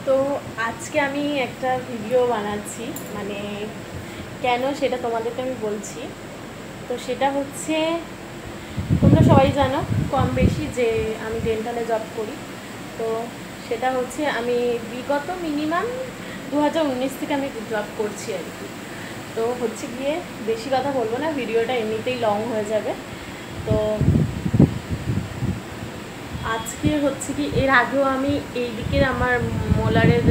তো আজকে আমি একটা ভিডিও বানাচ্ছি, মানে কেন সেটা তোমাদেরকে আমি বলছি। তো সেটা হচ্ছে, তোমরা সবাই জানো কম বেশি যে আমি ডেন্টালে জব করি। তো সেটা হচ্ছে আমি বিগত মিনিমাম 2019 থেকে আমি জব করছি আর কি। তো হচ্ছে গিয়ে বেশি কথা বলবো না, ভিডিওটা এমনিতেই লং হয়ে যাবে। তো আজকে হচ্ছে কি, এর আগেও আমি এই দিকের আমার মোলারের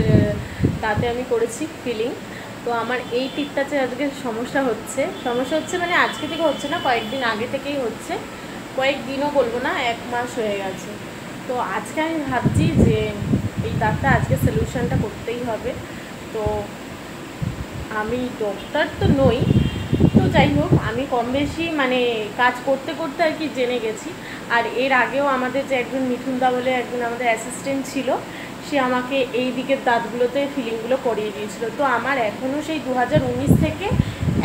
দাঁতে আমি করেছি ফিলিং। তো আমার এই টিপটাতে আজকে সমস্যা হচ্ছে মানে আজকে থেকে হচ্ছে না, কয়েকদিন আগে থেকেই হচ্ছে। কয়েকদিনও বলবো না, 1 মাস হয়ে গেছে। তো আজকে আমি ভাবছি যে এই দাঁতটা আজকে সলিউশনটা করতেই হবে। তো আমি ডক্টর তো নই, তো যাই হোক, আমি কম বেশি মানে কাজ করতে করতে আর কি জেনে গেছি। আর এর আগেও আমাদের যে একজন মিঠুনদা বলে একজন আমাদের অ্যাসিস্ট্যান্ট ছিল, সে আমাকে এই দিকের দাঁতগুলোতে ফিলিংগুলো করিয়ে দিয়েছিল। তো আমার এখনও সেই 2019 থেকে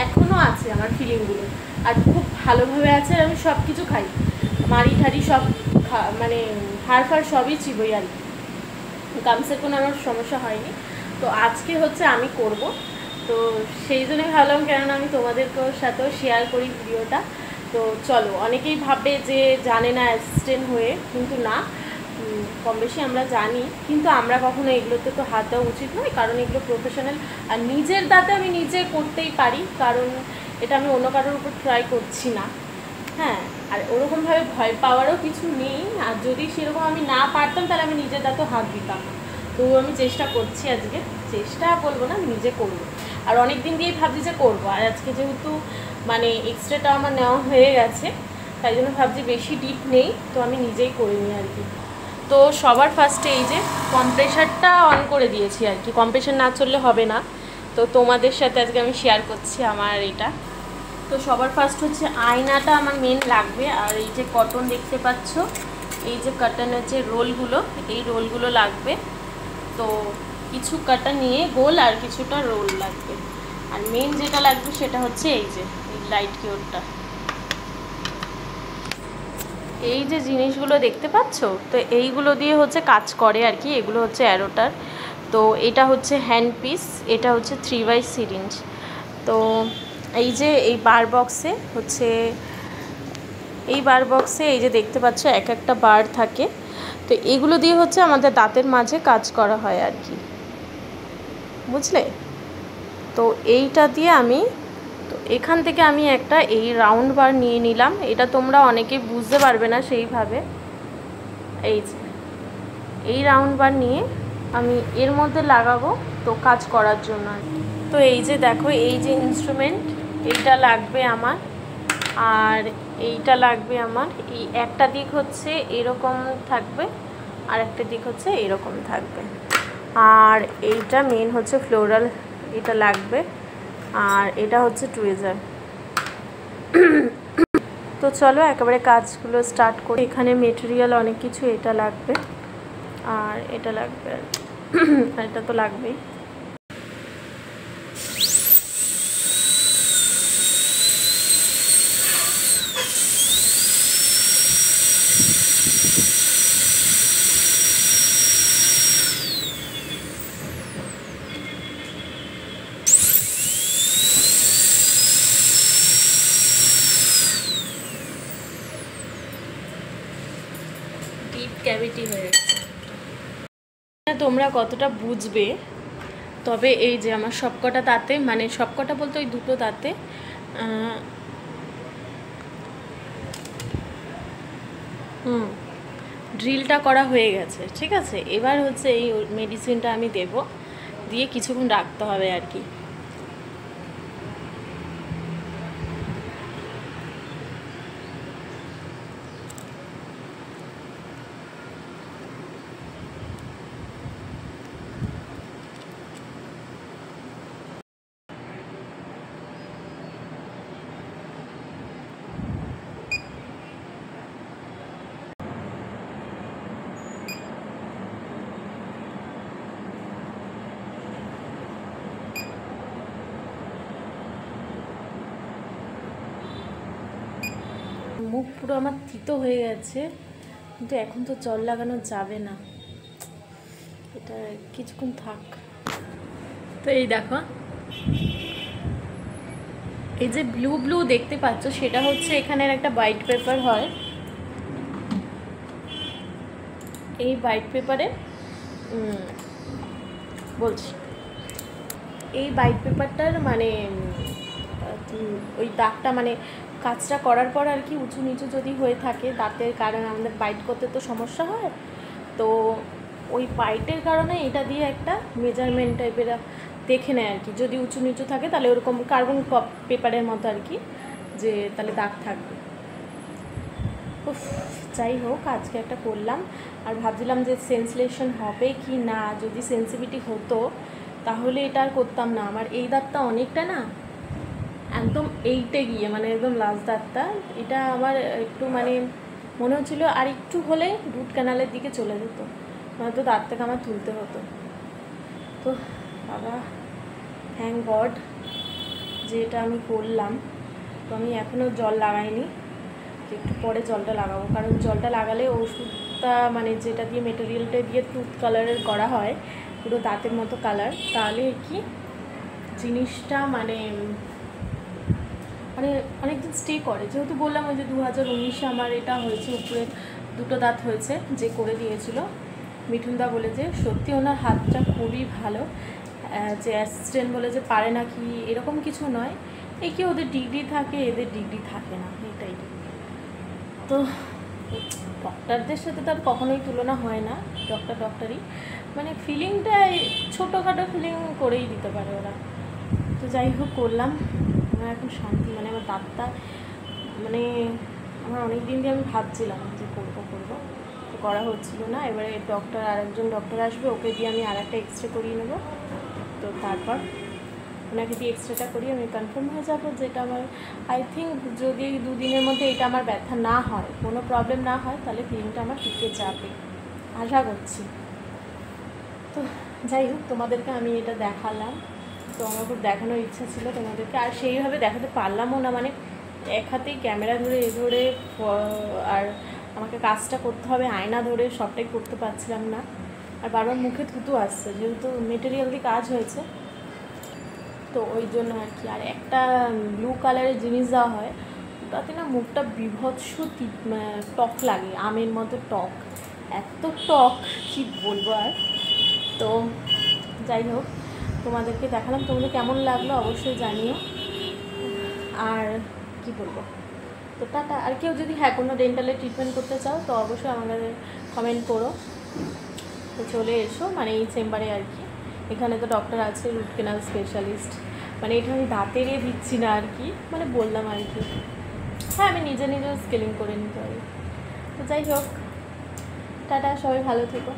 এখনও আছে আমার ফিলিংগুলো, আর খুব ভালোভাবে আছে। আর আমি সব কিছু খাই, মাড়ি ঠাড়ি সব মানে হাড় ফাড় সবই চিবোই আর কি, গামসের কোনো আমার সমস্যা হয়নি। তো আজকে হচ্ছে আমি করব, তো সেই জন্যই ভাবলাম কেননা আমি তোমাদেরকেও সাথেও শেয়ার করি ভিডিওটা। তো চলো, অনেকেই ভাববে যে জানে না অ্যাসিস্ট্যান্ট হয়ে, কিন্তু না, কম বেশি আমরা জানি, কিন্তু আমরা কখনো এগুলোতে তো হাত দেওয়া উচিত নয়, কারণ এগুলো প্রফেশনাল। আর নিজের দাঁতে আমি নিজে করতেই পারি, কারণ এটা আমি অন্য কারোর উপর ট্রাই করছি না। হ্যাঁ, আর ওরকমভাবে ভয় পাওয়ারও কিছু নেই। আর যদি সেরকম আমি না পারতাম তাহলে আমি নিজের দাঁতেও হাত দিতাম না। তো আমি চেষ্টা করছি আজকে, চেষ্টা বলবো না, নিজে করবো। আর অনেক দিন দিয়েই ভাবছি যে করবো, আর আজকে যেহেতু মানে এক্সরেটা আমার নেওয়া হয়ে গেছে, তাই জন্য ভাবছি বেশি ডিপ নেই, তো আমি নিজেই করে নিই আর কি। তো সবার ফার্স্টে এই যে কম্প্রেসারটা অন করে দিয়েছি আর কি, কম্প্রেসার না চললে হবে না। তো তোমাদের সাথে আজকে আমি শেয়ার করছি আমার এটা। তো সবার ফার্স্ট হচ্ছে আয়নাটা আমার মেন লাগবে, আর এই যে কটন দেখতে পাচ্ছ, এই যে কাটনের যে রোলগুলো, এই রোলগুলো লাগবে। তো কিছু কাটা নিয়ে গোল আর কিছুটা রোল লাগবে। আর মেন যেটা লাগবে সেটা হচ্ছে এই যে এই লাইট কিওরটা। এই যে জিনিসগুলো দেখতে পাচ্ছ, তো এইগুলো দিয়ে হচ্ছে কাজ করে আর কি। এগুলো হচ্ছে অ্যারোটার। তো এটা হচ্ছে হ্যান্ড পিস, এটা হচ্ছে 3x সিরিঞ্জ। তো এই যে এই বার বক্সে হচ্ছে, এই বার বক্সে এই যে দেখতে পাচ্ছ এক একটা বার থাকে। তো এগুলো দিয়ে হচ্ছে আমাদের দাঁতের মাঝে কাজ করা হয় আর কি, বুঝলে? তো এইটা দিয়ে আমি, তো এখান থেকে আমি একটা এই রাউন্ড বার নিয়ে নিলাম। এটা তোমরা অনেকেই বুঝতে পারবে না সেইভাবে। এই যে এই রাউন্ড বার নিয়ে আমি এর মধ্যে লাগাবো, তো কাজ করার জন্য। তো এই যে দেখো, এই যে ইনস্ট্রুমেন্ট, এইটা লাগবে আমার, আর এইটা লাগবে আমার। এই একটা দিক হচ্ছে এরকম থাকবে, আর একটা দিক হচ্ছে এরকম থাকবে। আর এইটা মেন হচ্ছে ফ্লোরাল, এটা লাগবে। আর এটা হচ্ছে টুইজার। তো চলো একেবারে কাজগুলো স্টার্ট করি। এখানে মেটেরিয়াল অনেক কিছু, এটা লাগবে আর এটা লাগবে, আর এটা তো লাগবেই। ডিপ ক্যাভিটি হয়ে গেছে, তোমরা কতটা বুঝবে। তবে এই যে আমার সবকটা দাঁতে, মানে সবকটা বলতে ওই দুটো দাঁতে ড্রিলটা করা হয়ে গেছে, ঠিক আছে। এবার হচ্ছে এই মেডিসিনটা আমি দেব, দিয়ে কিছুক্ষণ রাখতে হবে আর কি। মুখ পুরো আমার তিতো হয়ে গেছে, কিন্তু এখন তো জল লাগানো যাবে না, এটা কিছুক্ষণ থাক। তো এই দেখো, এই যে ব্লু ব্লু দেখতে পাচ্ছ সেটা হচ্ছে এখানের একটা হোয়াইট পেপার হয়। এই হোয়াইট পেপারে বলছি, এই হোয়াইট পেপারটার মানে ওই দাগটা মানে কাজটা করার পর আর কি উঁচু নিচু যদি হয়ে থাকে দাঁতের কারণে আমাদের বাইট করতে তো সমস্যা হয়, তো ওই বাইটের কারণে এটা দিয়ে একটা মেজারমেন্ট টাইপের দেখে নেয় আর কি, যদি উঁচু নিচু থাকে তাহলে ওরকম কার্বন পেপারের মতো আর কি, যে তাহলে দাগ থাকবে। উফ, যাই হোক আজকে একটা করলাম। আর ভাবছিলাম যে সেন্সলেশন হবে কি না, যদি সেন্সিটিভিটি হতো তাহলে এটা আর করতাম না। আমার এই দাঁতটা অনেকটা না একদম এইটে গিয়ে মানে একদম লাস্ট দাঁতটা, এটা আমার একটু মানে মনে হচ্ছিলো আর একটু হলে রুট ক্যানালের দিকে চলে যেত, নয়তো দাঁত থেকে আমার তুলতে হতো। তো বাবা থ্যাংক গড যে এটা আমি করলাম। তো আমি এখনও জল লাগাইনি, তো একটু পরে জলটা লাগাবো, কারণ জলটা লাগালে ওষুধটা মানে যেটা দিয়ে মেটেরিয়ালটা দিয়ে টুথ কালারের করা হয় পুরো দাঁতের মতো কালার, তাহলে কি জিনিসটা মানে মানে অনেকদিন স্টে করে। যেহেতু বললাম ওই যে 2019-এ আমার এটা হয়েছে, উপরে দুটো দাঁত হয়েছে, যে করে দিয়েছিল মিঠুনদা বলে যে সত্যি ওনার হাতটা খুবই ভালো, যে অ্যাসিস্ট্যান্ট বলে যে পারে না কি এরকম কিছু নয়, এই কি ওদের ডিগ্রি থাকে এদের ডিগ্রি থাকে না, এটাই। তো ডক্টরদের সাথে তার কখনোই তুলনা হয় না, ডক্টরই মানে ফিলিংটা ছোটোখাটো ফিলিং করেই দিতে পারে ওরা। তো যাই হোক করলাম, আমার এখন শান্তি, মানে আমার দাঁতটা মানে আমার অনেক দিন দিয়ে আমি ভাবছিলাম যে করবো তো করা হচ্ছিল না। এবারে আরেকজন ডক্টর আসবে, ওকে দিয়ে আমি আর একটা এক্সরে করিয়ে নেবো, তো তারপর ওনাকে দিয়ে এক্সরেটা করি আমি কনফার্ম হয়ে যাবো যেটা আমার আই থিঙ্ক যদি 2 দিনের মধ্যে এটা আমার ব্যথা না হয়, কোনো প্রবলেম না হয়, তাহলে ফিলিংটা আমার টিকে যাবে আশা করছি। তো যাই হোক তোমাদেরকে আমি এটা দেখালাম, তো আমার খুব দেখানোর ইচ্ছা ছিল তোমাদেরকে, আর সেইভাবে দেখাতে পারলামও না, মানে এক হাতেই ক্যামেরা ধরে আর আমাকে কাজটা করতে হবে আয়না ধরে, সবটাই করতে পারছিলাম না। আর বারবার মুখে থুতু আসছে, যেহেতু মেটেরিয়াল দিয়ে কাজ হয়েছে, তো ওই জন্য আর কি। আর একটা ব্লু কালারের জিনিস দেওয়া হয়, তাতে না মুখটা বিভৎস টক লাগে, আমের মতো টক, এত টক কী বলবো আর। তো যাই হোক তোমাদেরকে দেখালাম, তোমাদের কেমন লাগলো অবশ্যই জানিও। আর কি বলবো, তো টাটা। আর কেউ যদি কোনো ডেন্টালের ট্রিটমেন্ট করতে চাও তো অবশ্যই আমাদের কমেন্ট করো, তো চলে এসো মানে এই চেম্বারে আর কি। এখানে তো ডক্টর আছে রুট ক্যানাল স্পেশালিস্ট, মানে এটা আমি দাঁতের দিচ্ছি না আর কি, মানে বললাম আর কি। হ্যাঁ আমি নিজেও স্কেলিং করে নিতে পারি। তো যাই হোক টাটা, সবাই ভালো থেকো।